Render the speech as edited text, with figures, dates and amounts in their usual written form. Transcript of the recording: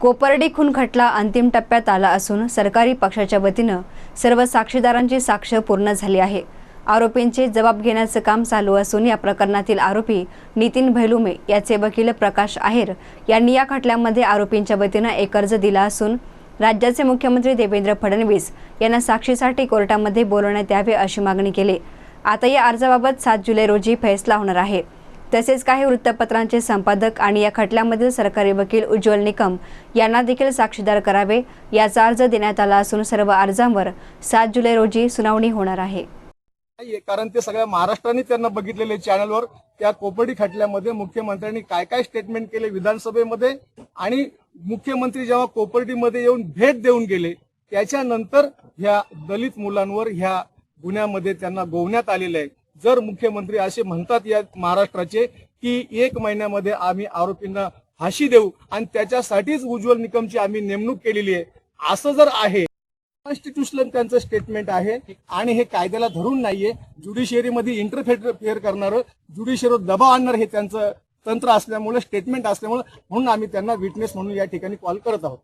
कोपर्डी खून खटला अंतिम टप्प्यात आला असून सरकारी पक्षाच्या वतीनं सर्व साक्षीदारांची साक्ष पूर्ण झाली आहे। आरोपींचे जबाब घेण्याचं काम चालू असून या प्रकरणातील आरोपी नितीन भैलुमे याचे वकील प्रकाश आहेर यांनी या खटल्यामध्ये आरोपींच्या वतीनं एक अर्ज दिला असून राज्याचे मुख्यमंत्री देवेंद्र फडणवीस यांना साक्षीसाठी कोर्टामध्ये बोलवण्यात यावे अशी मागणी केली। आता या अर्जाबाबत 7 जुलै रोजी फैसला होणार आहे। तसेच काही वृत्तपत्रांचे संपादक आणि या खटल्यामधील सरकारी वकील उज्ज्वल निकम यांना देखील साक्षीदार करावे याचा अर्ज देण्यात आला असून सर्व अर्जांवर 7 जुलै रोजी सुनावणी होणार आहे। कारण ते सगळ्या महाराष्ट्राने त्यांना बघितलेले चॅनलवर त्या कोपर्डी खटल्यामध्ये मुख्यमंत्र्यांनी काय काय स्टेटमेंट केले विधानसभेमध्ये आणि मुख्यमंत्री जेव्हा कोपर्डीमध्ये येऊन भेट देऊन गेले त्याच्यानंतर ह्या दलित मुलांवर ह्या गुन्ह्यामध्ये त्यांना गोवण्यात आलेले आहे। जर मुख्यमंत्री असे म्हणतात या महाराष्ट्राचे की 1 महिन्यामध्ये आम्ही आरोपींना फाशी देऊ आणि त्याच्यासाठीच उज्ज्वल निकमची आम्ही नेमणूक केलेली आहे असं जर आहे कॉन्स्टिट्यूशनल त्यांचं स्टेटमेंट आहे आणि हे कायद्याला धरून नाहीये। ज्युडिशियरीमध्ये इंटरफेअर करणारं ज्युडिशियरीवर दबाव आणणार हे त्यांचं तंत्र असल्यामुळे स्टेटमेंट असल्यामुळे म्हणून आम्ही त्यांना विटनेस म्हणून या ठिकाणी कॉल करत आहोत।